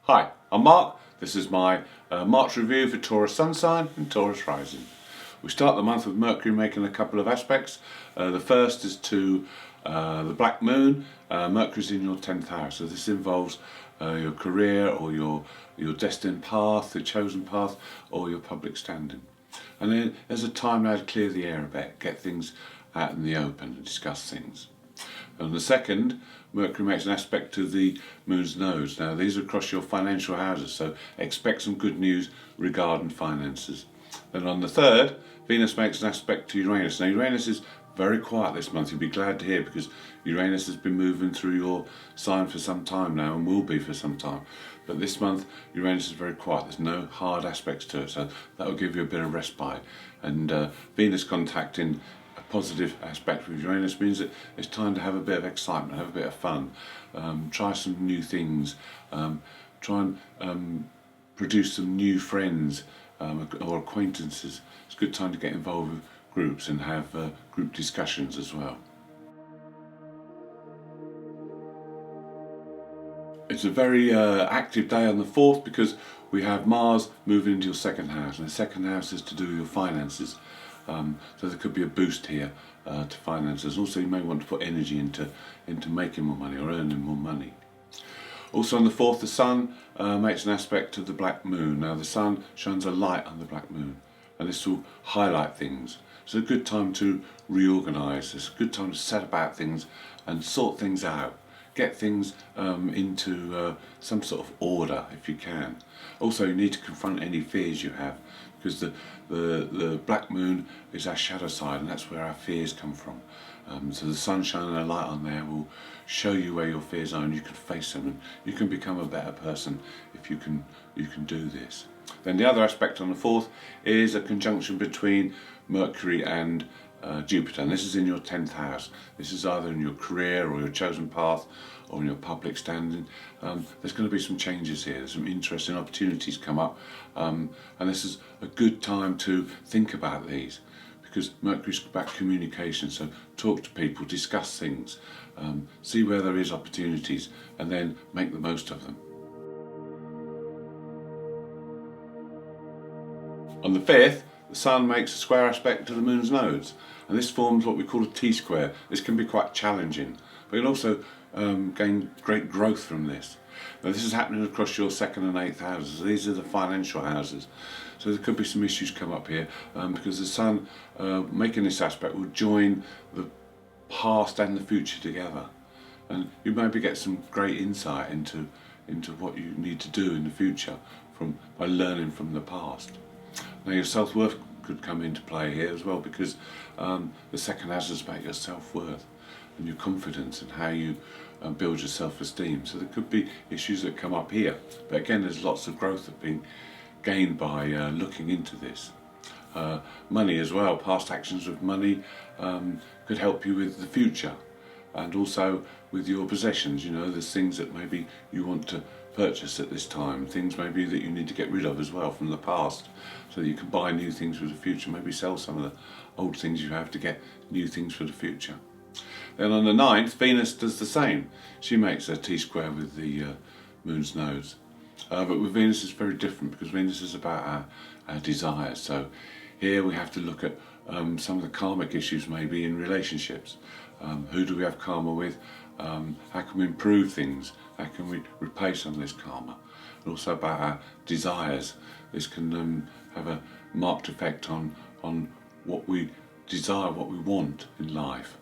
Hi, I'm Mark. This is my March review for Taurus Sun sign and Taurus rising. We start the month with Mercury making a couple of aspects. The first is to the black moon. Mercury's in your 10th house, so this involves your career or your destined path, the chosen path, or your public standing. And then there's a time now to clear the air a bit, get things out in the open and discuss things. On the second, Mercury makes an aspect to the moon's nodes. Now these are across your financial houses, so expect some good news regarding finances. Then on the third, Venus makes an aspect to Uranus. Now Uranus is very quiet this month, you'll be glad to hear, because Uranus has been moving through your sign for some time now and will be for some time. But this month Uranus is very quiet, there's no hard aspects to it, so that will give you a bit of respite. And Venus contacting a positive aspect with Uranus means that it's time to have a bit of excitement, have a bit of fun, try some new things, try and produce some new friends or acquaintances. It's a good time to get involved with groups and have group discussions as well. It's a very active day on the 4th because we have Mars moving into your second house, and the second house is to do with your finances. So there could be a boost here to finances. Also, you may want to put energy into making more money or earning more money. Also on the 4th, the Sun makes an aspect to the black moon. Now the Sun shines a light on the black moon, and this will highlight things. It's a good time to reorganise. It's a good time to set about things and sort things out. Get things into some sort of order if you can. Also, you need to confront any fears you have, because the black moon is our shadow side, and that's where our fears come from. So the sun shining a light on there will show you where your fears are, and you can face them, and you can become a better person if you can do this. Then the other aspect on the 4th is a conjunction between Mercury and Jupiter, and this is in your 10th house. This is either in your career or your chosen path or in your public standing. There's going to be some changes here. There's some interesting opportunities come up, and this is a good time to think about these, because Mercury's about communication. So talk to people, discuss things, see where there is opportunities, and then make the most of them. On the 5th, the Sun makes a square aspect to the Moon's nodes, and this forms what we call a T-square. This can be quite challenging, but you'll also gain great growth from this. Now this is happening across your 2nd and 8th houses. These are the financial houses, so there could be some issues come up here, because the Sun making this aspect will join the past and the future together, and you maybe get some great insight into what you need to do in the future by learning from the past. Now your self-worth could come into play here as well, because the second house is about your self-worth and your confidence and how you build your self-esteem. So there could be issues that come up here, but again there's lots of growth that being gained by looking into this. Money as well, past actions with money could help you with the future, and also with your possessions. You know, there's things that maybe you want to purchase at this time, things maybe that you need to get rid of as well from the past, so that you can buy new things for the future, maybe sell some of the old things you have to get new things for the future. Then on the 9th, Venus does the same. She makes a T-square with the Moon's nodes. But with Venus it's very different, because Venus is about our desires. So here we have to look at some of the karmic issues maybe in relationships. Who do we have karma with? How can we improve things? How can we repay some of this karma? And also about our desires. This can have a marked effect on what we desire, what we want in life,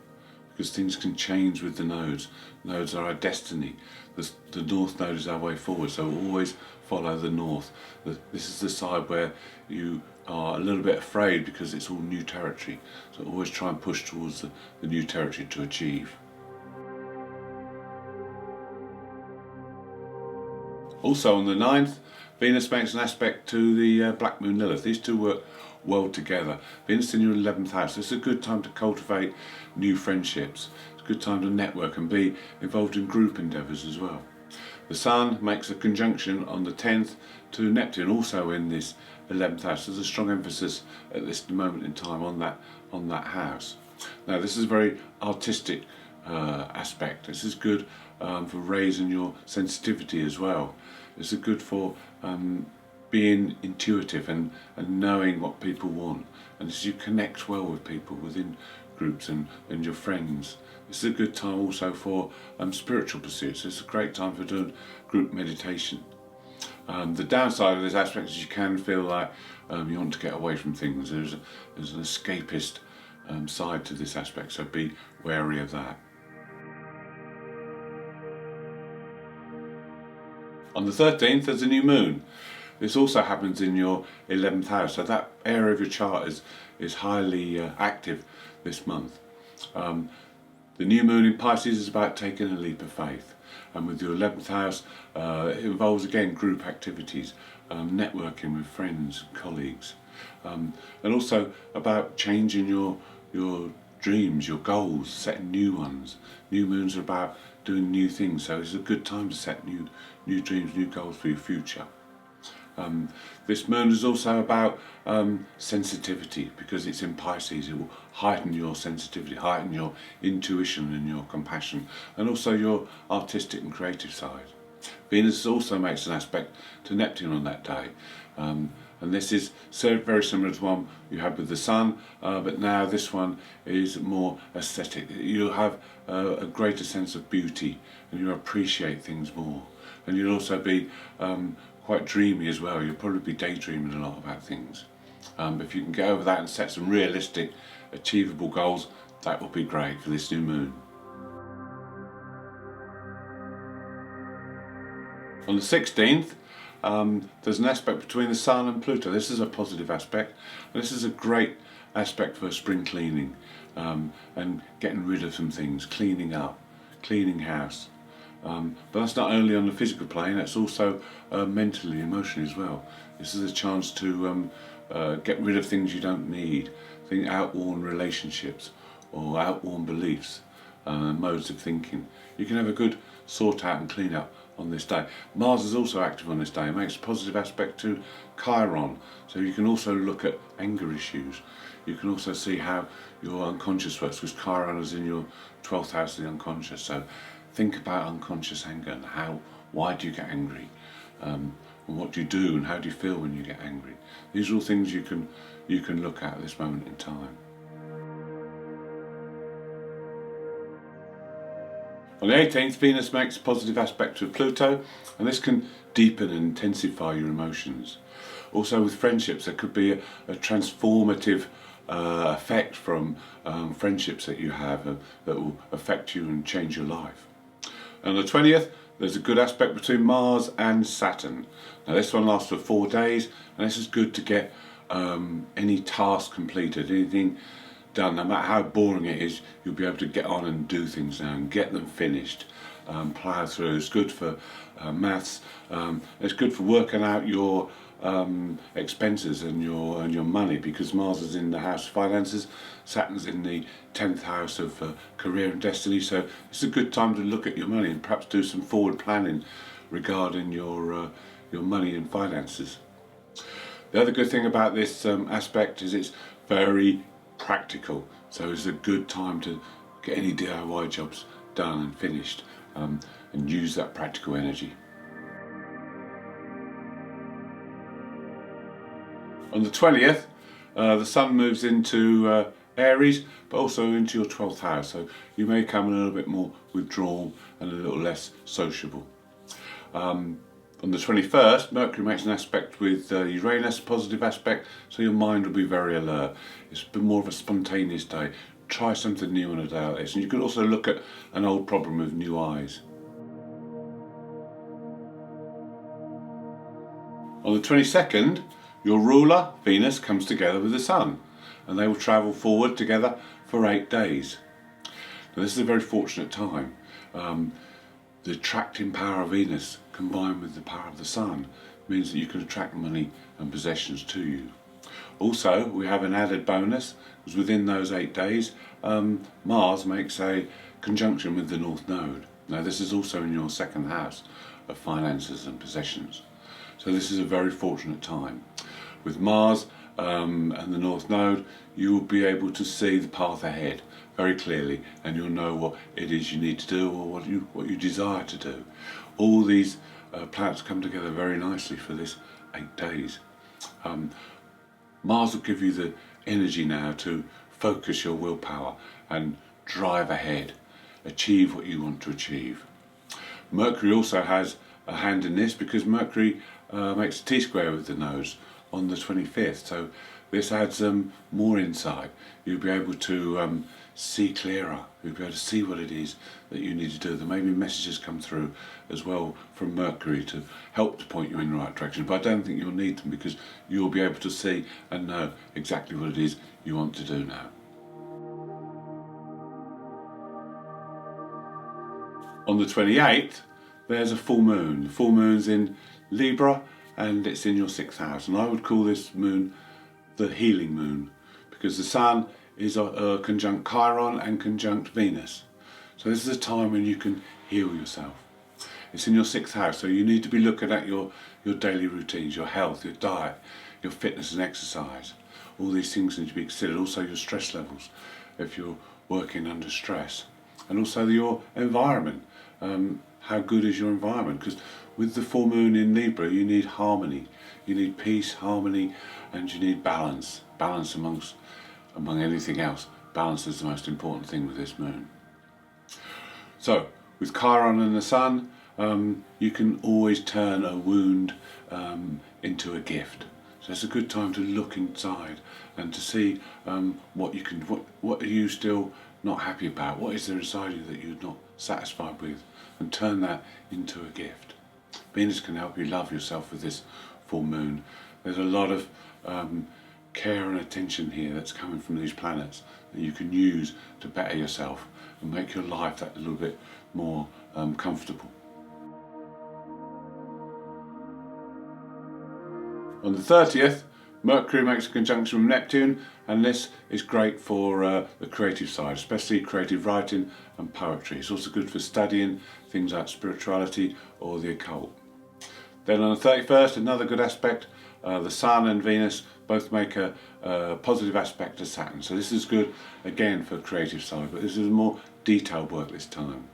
because things can change with the nodes. Nodes are our destiny. The north node is our way forward, so always follow the north. This is the side where you are a little bit afraid, because it's all new territory, so always try and push towards the new territory to achieve. Also on the 9th, Venus makes an aspect to the black moon Lilith. These two work well together. Venus in your 11th house. This is a good time to cultivate new friendships. It's a good time to network and be involved in group endeavours as well. The Sun makes a conjunction on the 10th to Neptune, also in this 11th house. There's a strong emphasis at this moment in time on that house. Now this is a very artistic aspect. This is good for raising your sensitivity as well. It's good for being intuitive and knowing what people want, and as you connect well with people within groups and your friends. This is a good time also for spiritual pursuits. It's a great time for doing group meditation. The downside of this aspect is you can feel like you want to get away from things. There's an escapist side to this aspect, so be wary of that. On the 13th there's a new moon. This also happens in your 11th house, so that area of your chart is highly active this month. The new moon in Pisces is about taking a leap of faith, and with your 11th house it involves again group activities, networking with friends, colleagues, and also about changing your dreams, your goals, setting new ones. New moons are about doing new things, so it's a good time to set new dreams, new goals for your future. This moon is also about sensitivity, because it's in Pisces. It will heighten your sensitivity, heighten your intuition and your compassion, and also your artistic and creative side. Venus also makes an aspect to Neptune on that day, and this is very similar to one you had with the Sun, but now this one is more aesthetic. You'll have a greater sense of beauty, and you'll appreciate things more, and you'll also be quite dreamy as well. You'll probably be daydreaming a lot about things. If you can get over that and set some realistic, achievable goals, that will be great for this new moon. On the 16th, there's an aspect between the Sun and Pluto. This is a positive aspect, and this is a great aspect for spring cleaning, and getting rid of some things, cleaning up, cleaning house. But that's not only on the physical plane, that's also mentally, emotionally as well. This is a chance to get rid of things you don't need, outworn relationships or outworn beliefs, modes of thinking. You can have a good sort out and clean up on this day. Mars is also active on this day. It makes a positive aspect to Chiron, so you can also look at anger issues. You can also see how your unconscious works, because Chiron is in your 12th house of the unconscious. So think about unconscious anger and why do you get angry, and what do you do and how do you feel when you get angry. These are all things you can look at this moment in time. On the 18th, Venus makes a positive aspect to Pluto, and this can deepen and intensify your emotions. Also with friendships, there could be a transformative effect from friendships that you have that will affect you and change your life. On the 20th, there's a good aspect between Mars and Saturn. Now this one lasts for 4 days, and this is good to get any task completed, anything done. No matter how boring it is, you'll be able to get on and do things now and get them finished, plough through. It's good for maths, it's good for working out your expenses and your money, because Mars is in the house of finances, Saturn's in the 10th house of career and destiny, so it's a good time to look at your money and perhaps do some forward planning regarding your money and finances. The other good thing about this aspect is it's very practical, so it's a good time to get any DIY jobs done and finished, and use that practical energy. On the 20th, the Sun moves into Aries, but also into your 12th house, so you may come a little bit more withdrawn and a little less sociable. On the 21st, Mercury makes an aspect with Uranus, positive aspect, so your mind will be very alert. It's a bit more of a spontaneous day. Try something new on a day like this, and you can also look at an old problem with new eyes. On the 22nd, your ruler, Venus, comes together with the Sun, and they will travel forward together for 8 days. Now this is a very fortunate time. The attracting power of Venus combined with the power of the Sun means that you can attract money and possessions to you. Also, we have an added bonus, because within those 8 days, Mars makes a conjunction with the North Node. Now this is also in your 2nd house of finances and possessions. So this is a very fortunate time. With Mars and the North Node, you will be able to see the path ahead very clearly, and you'll know what it is you need to do, or what you desire to do. All these planets come together very nicely for this 8 days. Mars will give you the energy now to focus your willpower and drive ahead, achieve what you want to achieve. Mercury also has a hand in this because Mercury makes a T-square with the nodes on the 25th, so this adds more insight. You'll be able to see clearer, you'll be able to see what it is that you need to do. There may be messages come through as well from Mercury to help to point you in the right direction, but I don't think you'll need them because you'll be able to see and know exactly what it is you want to do now. On the 28th, there's a full moon. The full moon's in Libra and it's in your 6th house, and I would call this moon the healing moon because the Sun is conjunct Chiron and conjunct Venus. So this is a time when you can heal yourself. It's in your 6th house, so you need to be looking at your daily routines, your health, your diet, your fitness and exercise. All these things need to be considered. Also your stress levels, if you're working under stress. And also your environment. How good is your environment? Because with the full moon in Libra, you need harmony. You need peace, harmony, and you need balance. Balance among anything else. Balance is the most important thing with this moon. So, with Chiron and the Sun, you can always turn a wound into a gift. So it's a good time to look inside and to see what are you still not happy about, what is there inside you that you're not satisfied with, and turn that into a gift. Venus can help you love yourself with this full moon. There's a lot of care and attention here that's coming from these planets that you can use to better yourself and make your life that little bit more comfortable. On the 30th, Mercury makes a conjunction with Neptune, and this is great for the creative side, especially creative writing and poetry. It's also good for studying things like spirituality or the occult. Then on the 31st, another good aspect, the Sun and Venus both make a positive aspect to Saturn. So this is good again for creative side, but this is more detailed work this time.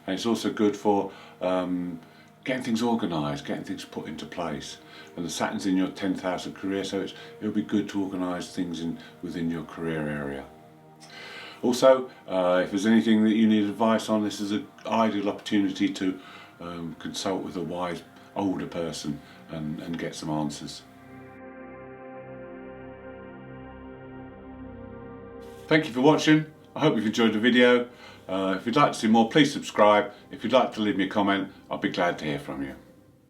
And it's also good for getting things organised, getting things put into place. And the Saturn's in your 10th house of career, so it'll be good to organise things within your career area. Also, if there's anything that you need advice on, this is an ideal opportunity to consult with a wise older person and get some answers. Thank you for watching. I hope you've enjoyed the video. If you'd like to see more, please subscribe. If you'd like to leave me a comment, I'll be glad to hear from you.